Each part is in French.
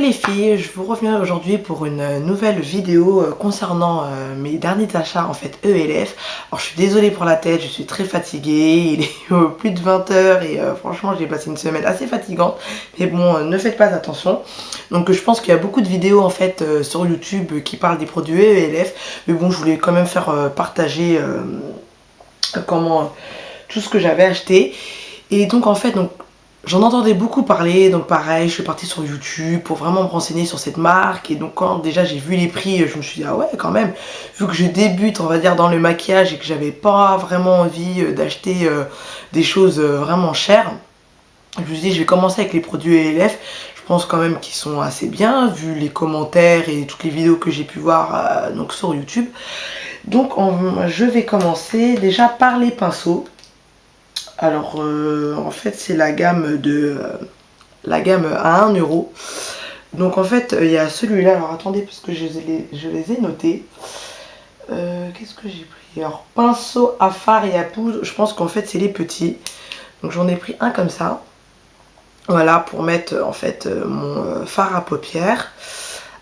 les filles, je vous reviens aujourd'hui pour une nouvelle vidéo concernant mes derniers achats en fait ELF. Alors je suis désolée pour la tête, je suis très fatiguée, il est plus de 20 h et franchement j'ai passé une semaine assez fatigante. Mais bon, ne faites pas attention. Donc je pense qu'il y a beaucoup de vidéos en fait sur YouTube qui parlent des produits ELF. Mais bon, je voulais quand même faire partager comment tout ce que j'avais acheté. Et donc en fait, j'en entendais beaucoup parler, donc pareil, je suis partie sur YouTube pour vraiment me renseigner sur cette marque. Et donc quand déjà j'ai vu les prix, je me suis dit ah ouais quand même, vu que je débute on va dire dans le maquillage et que j'avais pas vraiment envie d'acheter des choses vraiment chères, je me suis dit je vais commencer avec les produits ELF. Je pense quand même qu'ils sont assez bien vu les commentaires et toutes les vidéos que j'ai pu voir donc sur YouTube. Donc je vais commencer déjà par les pinceaux. Alors en fait c'est la gamme à 1 euro. Donc en fait il y a celui-là, alors attendez parce que je les ai notés. Qu'est-ce que j'ai pris? Alors pinceau à fard et à poudre, je pense qu'en fait c'est les petits. Donc j'en ai pris un comme ça. Voilà pour mettre en fait mon fard à paupières.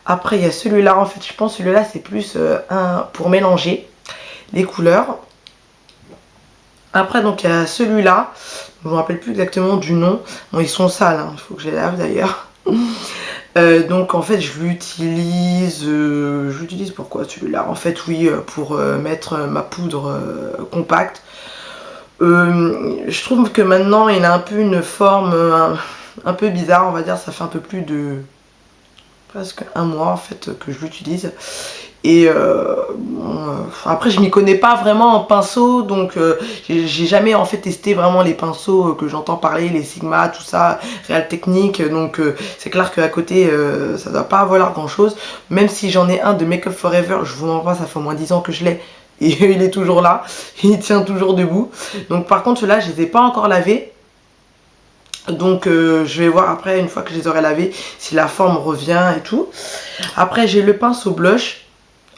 Après il y a celui-là, en fait je pense que celui-là c'est plus pour mélanger les couleurs. Après donc il y a celui-là, je me rappelle plus exactement du nom. Bon ils sont sales, il faut que je les lave d'ailleurs. Donc en fait je l'utilise pourquoi celui-là? En fait oui, pour mettre ma poudre compacte. Je trouve que maintenant il a un peu une forme un peu bizarre, on va dire. Ça fait un peu plus de presque un mois en fait que je l'utilise. Et après je m'y connais pas vraiment en pinceau, donc j'ai jamais en fait testé vraiment les pinceaux que j'entends parler, les Sigma, tout ça, Real Technique. Donc c'est clair qu'à côté ça doit pas avoir grand chose. Même si j'en ai un de Make Up Forever, je vous mens pas, ça fait au moins 10 ans que je l'ai. Et il est toujours là, il tient toujours debout. Donc par contre ceux-là je les ai pas encore lavés. Donc je vais voir après, une fois que je les aurai lavés, si la forme revient et tout. Après j'ai le pinceau blush.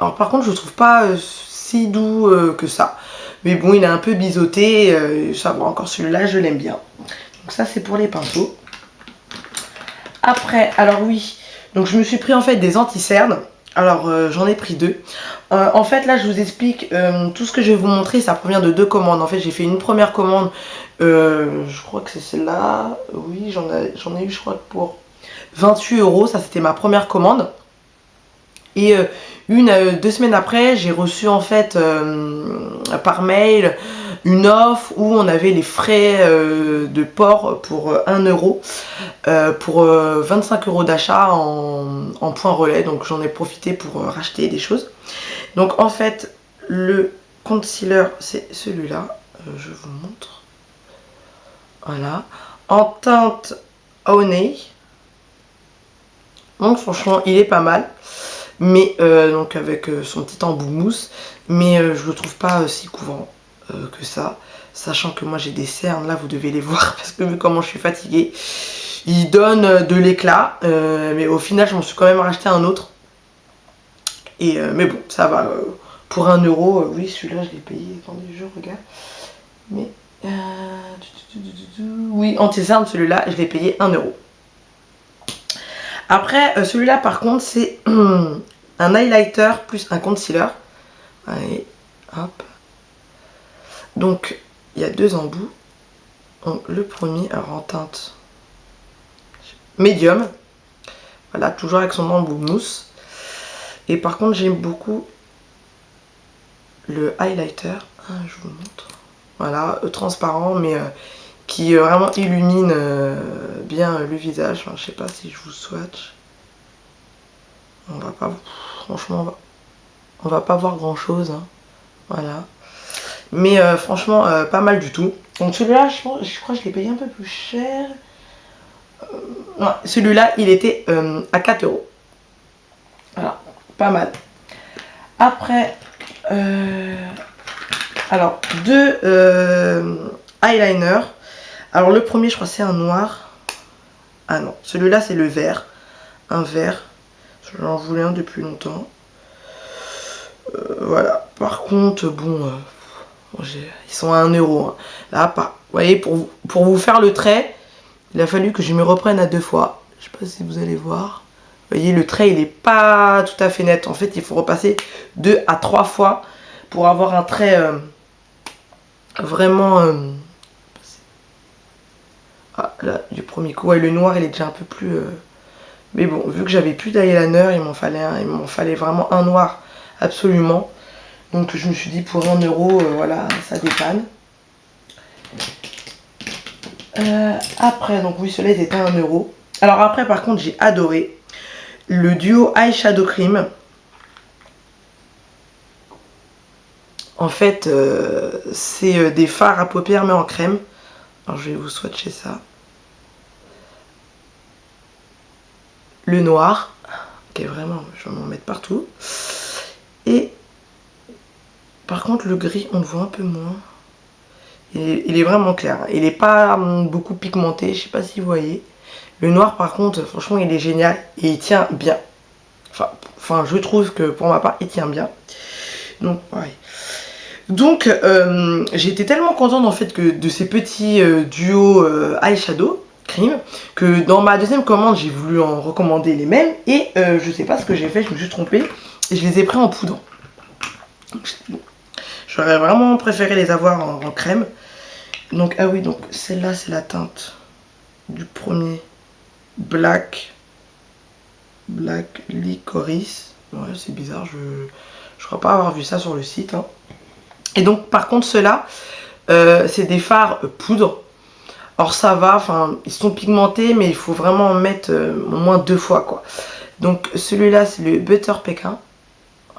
Alors par contre je le trouve pas si doux que ça. Mais bon il est un peu biseauté, ça va, encore celui-là je l'aime bien. Donc ça c'est pour les pinceaux. Après, alors oui, donc je me suis pris en fait des anti-cernes. Alors j'en ai pris deux. En fait là je vous explique, tout ce que je vais vous montrer ça provient de deux commandes. En fait j'ai fait une première commande, je crois que c'est celle-là. Oui j'en ai eu je crois pour 28 euros, ça c'était ma première commande. Et 2 semaines après, j'ai reçu en fait par mail une offre où on avait les frais de port pour 1 euro pour 25 euros d'achat en point relais. Donc j'en ai profité pour racheter des choses. Donc en fait, le concealer, c'est celui-là. Je vous montre. Voilà. En teinte Honey. Donc franchement, il est pas mal. Mais donc avec son petit embout mousse, mais je le trouve pas si couvrant que ça, sachant que moi j'ai des cernes là, vous devez les voir parce que vu comment je suis fatiguée, il donne de l'éclat, mais au final je m'en suis quand même racheté un autre. Et mais bon ça va, pour 1 euro, oui celui-là je l'ai payé, attendez je regarde, mais oui anti-cerne, celui-là je l'ai payé 1 euro. Après, celui-là par contre, c'est un highlighter plus un concealer. Allez, hop. Donc, il y a deux embouts. Donc, le premier, alors en teinte médium. Voilà, toujours avec son embout mousse. Et par contre, j'aime beaucoup le highlighter. Ah, je vous montre. Voilà, transparent, mais qui vraiment illumine bien le visage. Enfin, je sais pas si je vous swatch. On va pas, franchement, on va pas voir grand chose, hein. Voilà. Mais franchement, pas mal du tout. Donc celui-là, je crois que je l'ai payé un peu plus cher. Non, celui-là, il était à 4 euros. Voilà, pas mal. Après, alors, deux eyeliners. Alors le premier, je crois c'est un noir. Ah non, celui-là c'est le vert. Un vert. J'en voulais un depuis longtemps. Voilà. Par contre, bon, ils sont à 1 euro. Hein. Là, vous voyez, pour vous faire le trait, il a fallu que je me reprenne à 2 fois. Je sais pas si vous allez voir. Vous voyez, le trait, il est pas tout à fait net. En fait, il faut repasser 2 à 3 fois pour avoir un trait vraiment... Ah, là, du premier coup, ouais, le noir, il est déjà un peu plus... Mais bon, vu que j'avais plus d'eyeliner, il m'en fallait vraiment un noir, absolument. Donc, je me suis dit, pour 1 euro, voilà, ça dépanne. Après, donc oui, celui-là était à 1 euro. Alors après, par contre, j'ai adoré le duo Eyeshadow Cream. En fait, c'est des fards à paupières mais en crème. Alors je vais vous swatcher ça. Le noir, qui est vraiment, je vais m'en mettre partout. Et par contre, le gris, on le voit un peu moins. Il est vraiment clair. Il n'est pas beaucoup pigmenté, je sais pas si vous voyez. Le noir, par contre, franchement, il est génial et il tient bien. Enfin, je trouve que pour ma part, il tient bien. Donc, ouais. Donc, j'ai été tellement contente en fait que de ces petits duos eyeshadow cream que dans ma deuxième commande, j'ai voulu en recommander les mêmes et je sais pas ce que j'ai fait, je me suis trompée et je les ai pris en poudre. J'aurais vraiment préféré les avoir en crème. Donc, ah oui, donc celle-là, c'est la teinte du premier Black Licorice. Ouais, c'est bizarre, je crois pas avoir vu ça sur le site. Hein. Et donc, par contre, ceux-là, c'est des fards poudre. Alors, ça va, enfin, ils sont pigmentés, mais il faut vraiment en mettre au moins 2 fois, quoi. Donc, celui-là, c'est le Butter Pékin.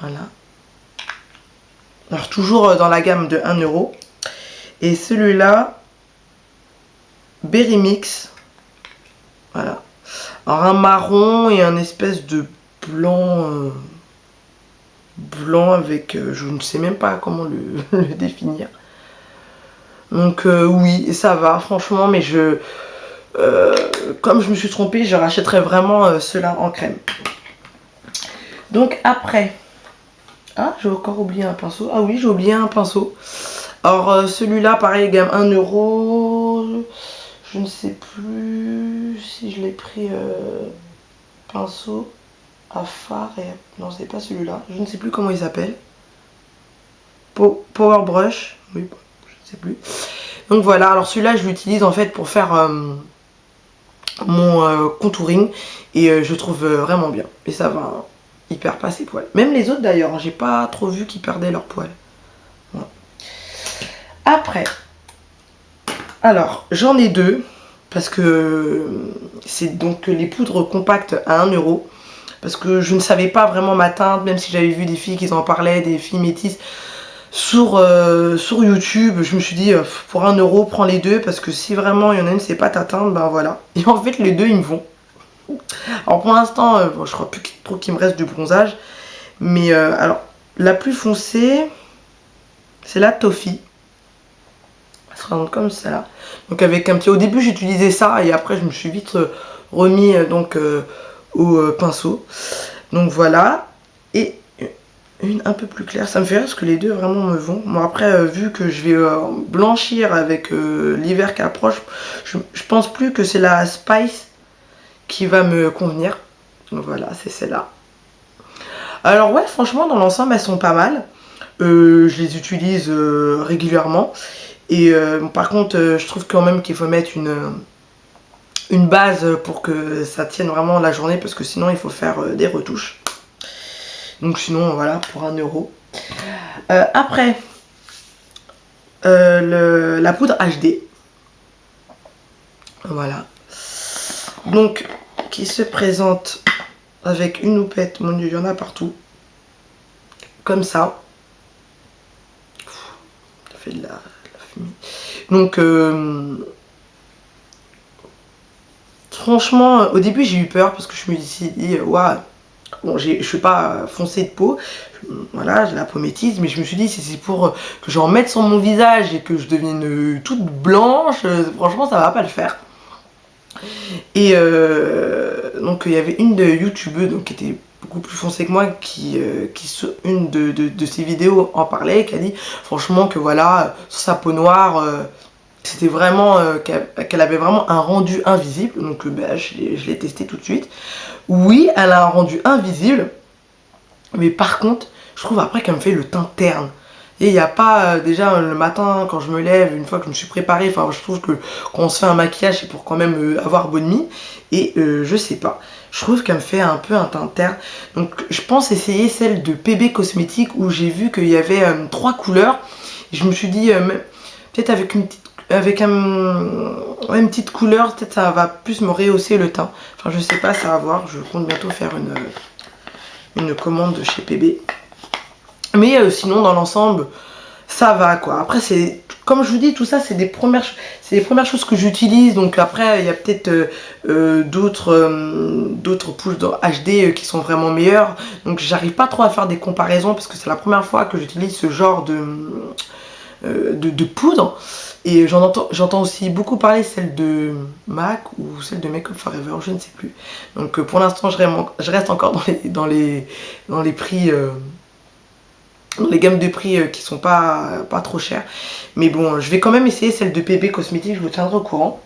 Voilà. Alors, toujours dans la gamme de 1 euro. Et celui-là, Berry Mix. Voilà. Alors, un marron et un espèce de blanc... blanc avec... je ne sais même pas comment le définir. Donc oui, ça va, franchement, mais comme je me suis trompée, je rachèterai vraiment ceux-là en crème. Donc après... Ah, j'ai encore oublié un pinceau. Ah oui, j'ai oublié un pinceau. Alors celui-là, pareil, gamme 1 euro. Je ne sais plus si je l'ai pris pinceau à fard et... Non, c'est pas celui-là. Je ne sais plus comment il s'appelle. Power Brush. Oui, je ne sais plus. Donc voilà, alors celui-là, je l'utilise en fait pour faire mon contouring. Et je trouve vraiment bien. Et ça va, il perd pas ses poils. Même les autres d'ailleurs, j'ai pas trop vu qu'ils perdaient leurs poils. Voilà. Après, alors j'en ai 2. Parce que c'est donc les poudres compactes à 1 euro. Parce que je ne savais pas vraiment ma teinte, même si j'avais vu des filles qui en parlaient, des filles métisses sur YouTube. Je me suis dit, pour 1 euro, prends les 2. Parce que si vraiment il y en a une, c'est pas ta teinte, ben voilà. Et en fait, les 2, ils me vont. Alors pour l'instant, bon, je crois plus trop qu'il me reste du bronzage. Mais alors, la plus foncée, c'est la Toffee. Elle se présente comme ça. Donc avec un petit... Au début, j'utilisais ça et après, je me suis vite remis donc au pinceau. Donc voilà. Et une un peu plus claire. Ça me fait rire parce que les deux vraiment me vont. Bon après, vu que je vais blanchir avec l'hiver qui approche, je pense plus que c'est la Spice qui va me convenir. Donc voilà, c'est celle-là. Alors ouais, franchement, dans l'ensemble, elles sont pas mal. Je les utilise régulièrement. Et par contre, je trouve quand même qu'il faut mettre une base pour que ça tienne vraiment la journée. Parce que sinon, il faut faire des retouches. Donc sinon, voilà, pour 1 euro. Après, la poudre HD. Voilà. Donc, qui se présente avec une houppette. Mon dieu, il y en a partout. Comme ça. Ça fait de la fumée. Donc, franchement, au début, j'ai eu peur parce que je me suis dit, waouh, bon, je suis pas foncée de peau. Voilà, j'ai la peau métisse, mais je me suis dit, si c'est pour que j'en mette sur mon visage et que je devienne toute blanche, franchement, ça va pas le faire. Et donc il y avait une de youtubeuse donc, qui était beaucoup plus foncée que moi qui sur une de ses vidéos en parlait, qui a dit franchement que voilà, sur sa peau noire, c'était vraiment qu'elle avait vraiment un rendu invisible. Donc bah, je l'ai testé tout de suite. Oui, elle a un rendu invisible, mais par contre, je trouve après qu'elle me fait le teint terne. Et il n'y a pas, déjà le matin quand je me lève, une fois que je me suis préparée, enfin je trouve que quand on se fait un maquillage c'est pour quand même avoir bonne mine. Et je sais pas, je trouve qu'elle me fait un peu un teint terne. Donc je pense essayer celle de PB Cosmétiques où j'ai vu qu'il y avait 3 couleurs. Et je me suis dit, peut-être avec une petite, avec ouais, une petite couleur, peut-être ça va plus me rehausser le teint. Enfin je sais pas, ça va voir, je compte bientôt faire une commande chez PB. Mais sinon dans l'ensemble ça va quoi. Après c'est comme je vous dis tout ça c'est les premières choses que j'utilise. Donc après il y a peut-être d'autres pousses dans HD qui sont vraiment meilleures. Donc j'arrive pas trop à faire des comparaisons parce que c'est la première fois que j'utilise ce genre de poudre. Et j'entends aussi beaucoup parler celle de MAC ou celle de Make Up Forever, je ne sais plus. Donc pour l'instant je reste encore dans les prix dans les gammes de prix qui sont pas trop chères. Mais bon, je vais quand même essayer celle de PB Cosmétiques, je vous tiendrai au courant.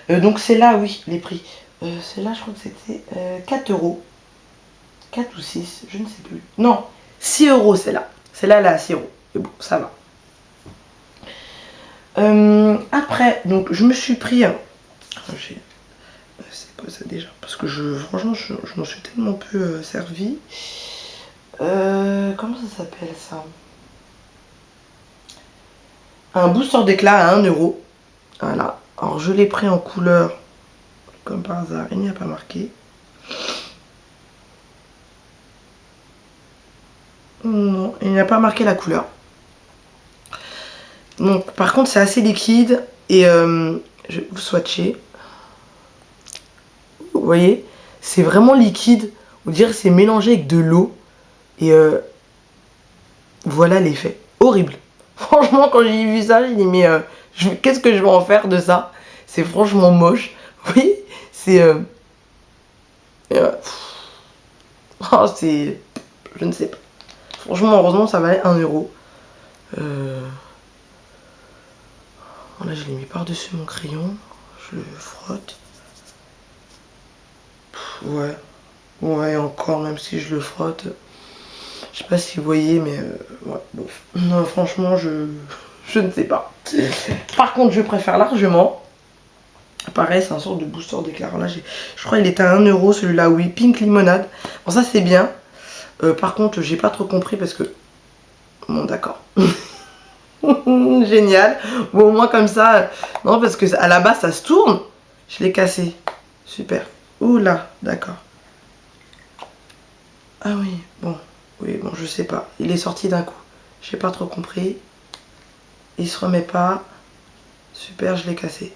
Donc c'est là, oui, les prix. Celle-là, je crois que c'était 4 euros. 4 ou 6, je ne sais plus. Non, 6 euros celle-là. Celle-là, elle est à 6 euros. Mais bon, ça va. Après, donc je me suis pris... c'est quoi ça déjà? Parce que franchement, je m'en suis tellement peu servi. Comment ça s'appelle ça? Un booster d'éclat à 1 euro. Voilà. Alors je l'ai pris en couleur, comme par hasard, il n'y a pas marqué. Non, il n'y a pas marqué la couleur. Donc par contre c'est assez liquide et je vais vous swatcher. Vous voyez, c'est vraiment liquide. On dirait que c'est mélangé avec de l'eau. Et voilà l'effet. Horrible. Franchement, quand j'ai vu ça, j'ai dit, mais qu'est-ce que je vais en faire de ça? C'est franchement moche. Oui, c'est... oh, c'est... Je ne sais pas. Franchement, heureusement, ça valait 1 euro. Là, je l'ai mis par-dessus mon crayon. Je le frotte. Ouais. Ouais, encore, même si je le frotte. Je sais pas si vous voyez, mais ouais, bof. Non, franchement, je ne sais pas. Par contre, je préfère largement. Pareil, c'est un sort de booster d'éclair. Là, je crois qu'il était à 1 euro, celui-là, oui. Pink limonade. Bon, ça, c'est bien. Par contre, j'ai pas trop compris parce que... Bon, d'accord. Génial. Bon, au moins, comme ça... Non, parce que à la base, ça se tourne. Je l'ai cassé. Super. Oula, d'accord. Ah oui, bon. Oui, bon, je sais pas. Il est sorti d'un coup. J'ai pas trop compris. Il se remet pas. Super, je l'ai cassé.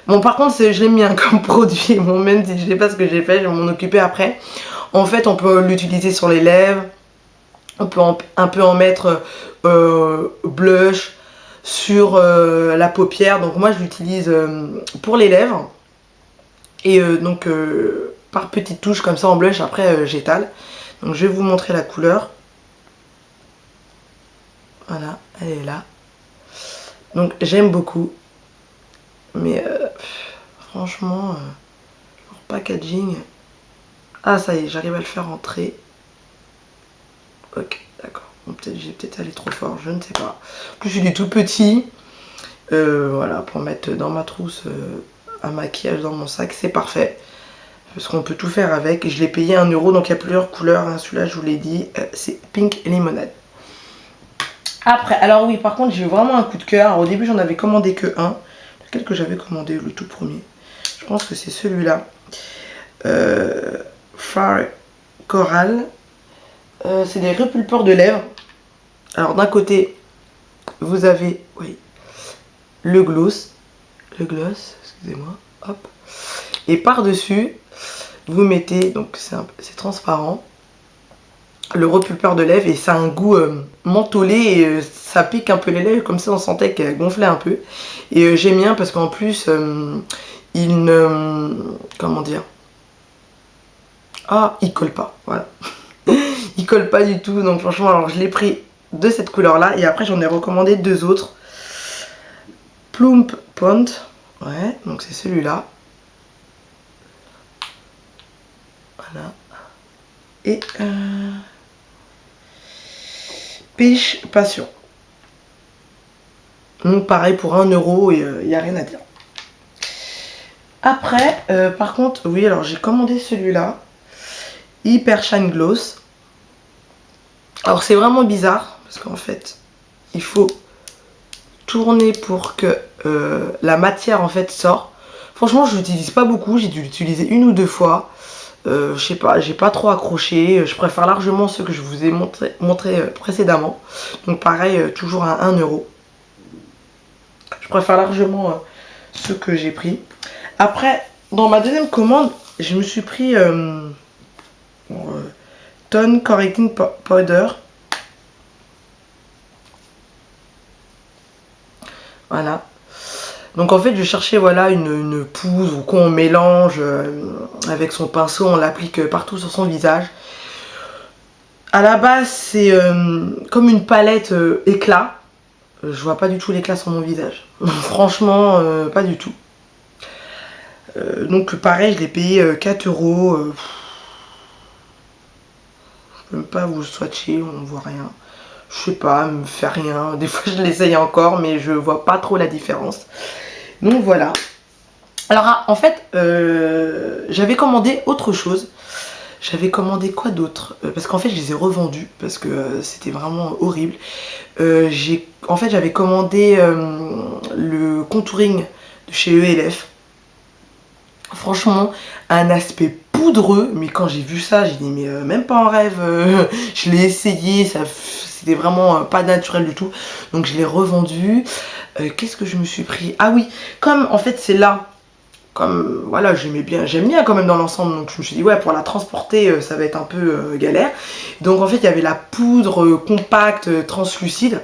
Bon, par contre, je l'ai mis comme produit. Bon, même si je sais pas ce que j'ai fait, je vais m'en occuper après. En fait, on peut l'utiliser sur les lèvres. On peut un peu en mettre blush sur la paupière. Donc moi, je l'utilise pour les lèvres. Et donc, par petites touches comme ça en blush, après, j'étale. Donc, je vais vous montrer la couleur. Voilà, elle est là. Donc, j'aime beaucoup. Mais franchement, leur packaging... Ah, ça y est, j'arrive à le faire entrer. Ok, d'accord. Bon, j'ai peut-être allé trop fort, je ne sais pas. En plus, il est tout petit. Voilà, pour mettre dans ma trousse un maquillage dans mon sac, c'est parfait. Parce qu'on peut tout faire avec. Je l'ai payé 1 euro, donc il y a plusieurs couleurs. Hein. Celui-là, je vous l'ai dit, c'est Pink Lemonade. Après, alors oui, par contre, j'ai eu vraiment un coup de cœur. Au début, j'en avais commandé que un. Lequel que j'avais commandé, le tout premier. Je pense que c'est celui-là. Far Coral. C'est des repulpeurs de lèvres. Alors d'un côté, vous avez, oui, le gloss, excusez-moi, hop. Et par-dessus, vous mettez, donc c'est transparent, le repulpeur de lèvres et ça a un goût mentholé et ça pique un peu les lèvres, comme ça on sentait qu'elle gonflait un peu. Et j'aime bien parce qu'en plus, il ne, comment dire, ah, il colle pas, voilà. Il colle pas du tout, donc franchement, alors je l'ai pris de cette couleur là et après j'en ai recommandé 2 autres. Plump Pont, ouais, donc c'est celui-là. Voilà. Et Pêche Passion. Donc pareil pour 1 euro et il n'y a rien à dire. Après, par contre, oui, alors j'ai commandé celui-là. Hyper Shine Gloss. Alors c'est vraiment bizarre parce qu'en fait, il faut tourner pour que la matière en fait sort. Franchement, je l'utilise pas beaucoup, j'ai dû l'utiliser 1 ou 2 fois. Je sais pas, j'ai pas trop accroché. Je préfère largement ceux que je vous ai montré précédemment. Donc pareil, toujours à 1 euro. Je préfère largement ceux que j'ai pris. Après, dans ma deuxième commande, je me suis pris Tone Correcting Powder. Voilà. Donc en fait je cherchais voilà une poudre qu'on mélange avec son pinceau, on l'applique partout sur son visage. À la base c'est comme une palette éclat. Je vois pas du tout l'éclat sur mon visage. Franchement pas du tout. Donc pareil je l'ai payé 4 euros. Je peux même pas vous swatcher, on voit rien. Je sais pas, me fait rien. Des fois je l'essaye encore mais je vois pas trop la différence. Donc voilà. Alors en fait, j'avais commandé autre chose. J'avais commandé quoi d'autre parce qu'en fait je les ai revendus parce que c'était vraiment horrible. En fait j'avais commandé le contouring de chez ELF. Franchement, un aspect poudreux, mais quand j'ai vu ça, j'ai dit mais même pas en rêve. Je l'ai essayé, c'était vraiment pas naturel du tout. Donc je l'ai revendu. Qu'est-ce que je me suis pris? Ah oui, comme en fait c'est là. Comme voilà, j'aime bien quand même dans l'ensemble, donc je me suis dit ouais pour la transporter ça va être un peu galère. Donc en fait il y avait la poudre compacte translucide.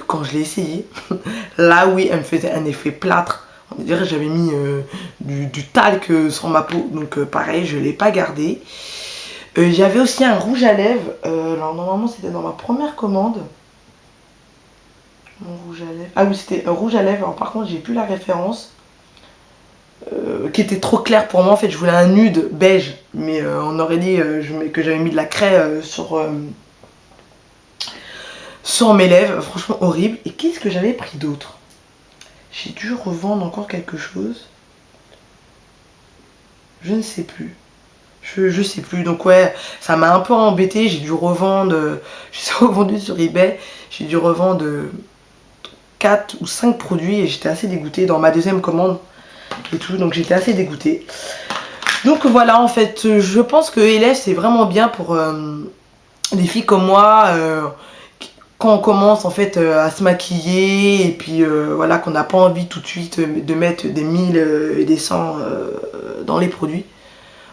Quand je l'ai essayé, là oui elle me faisait un effet plâtre. On dirait que j'avais mis du talc sur ma peau, donc pareil je l'ai pas gardé. J'avais aussi un rouge à lèvres, alors normalement c'était dans ma première commande. Mon rouge à lèvres, ah oui c'était un rouge à lèvres, alors par contre j'ai plus la référence. Qui était trop clair pour moi. En fait je voulais un nude beige, mais on aurait dit que j'avais mis de la craie sur mes lèvres. Franchement horrible. Et qu'est-ce que j'avais pris d'autre? J'ai dû revendre encore quelque chose, je ne sais plus. Je sais plus, donc ouais ça m'a un peu embêté. J'ai dû revendre, j'ai revendu sur eBay, j'ai dû revendre 4 ou 5 produits et j'étais assez dégoûtée dans ma deuxième commande et tout, donc j'étais assez dégoûtée. Donc voilà, en fait je pense que ELF c'est vraiment bien pour des filles comme moi, quand on commence en fait à se maquiller et puis voilà qu'on n'a pas envie tout de suite de mettre des 1000 et des 100 dans les produits.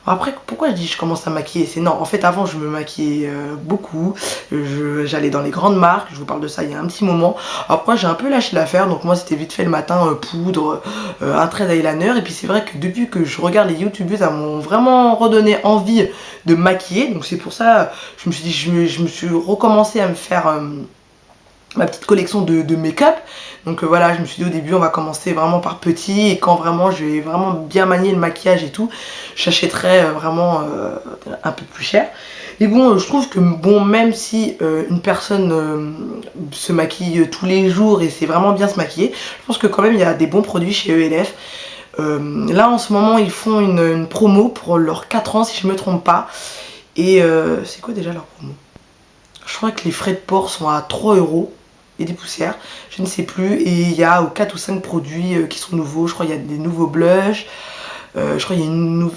Après, pourquoi je dis je commence à maquiller? C'est non, en fait avant je me maquillais beaucoup, j'allais dans les grandes marques, je vous parle de ça il y a un petit moment. Après j'ai un peu lâché l'affaire, donc moi c'était vite fait le matin, poudre, un trait d'eyeliner. Et puis c'est vrai que depuis que je regarde les youtubeuses, elles m'ont vraiment redonné envie de maquiller. Donc c'est pour ça, je me suis dit, je me suis recommencé à me faire ma petite collection de make-up. Donc voilà, je me suis dit au début on va commencer vraiment par petit, et quand vraiment je vais vraiment bien manier le maquillage et tout, j'achèterai vraiment un peu plus cher. Et bon, je trouve que bon, même si une personne se maquille tous les jours et c'est vraiment bien se maquiller, je pense que quand même il y a des bons produits chez ELF. Là en ce moment ils font une promo pour leurs 4 ans si je me trompe pas. Et c'est quoi déjà leur promo? Je crois que les frais de port sont à 3 euros et des poussières, je ne sais plus. Et il y a 4 ou 5 produits qui sont nouveaux. Je crois qu'il y a des nouveaux blushs. Je crois qu'il y a une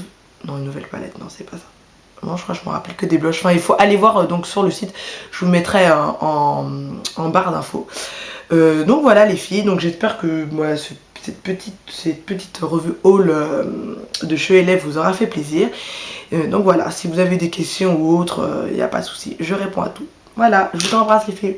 nouvelle palette. Non, c'est pas ça. Non, je crois que je me rappelle que des blushs. Enfin, il faut aller voir donc sur le site. Je vous le mettrai en barre d'infos. Donc voilà les filles. Donc j'espère que voilà, cette petite revue haul de chez ELF vous aura fait plaisir. Donc voilà, si vous avez des questions ou autres, il n'y a pas de souci. Je réponds à tout. Voilà, je vous embrasse les filles.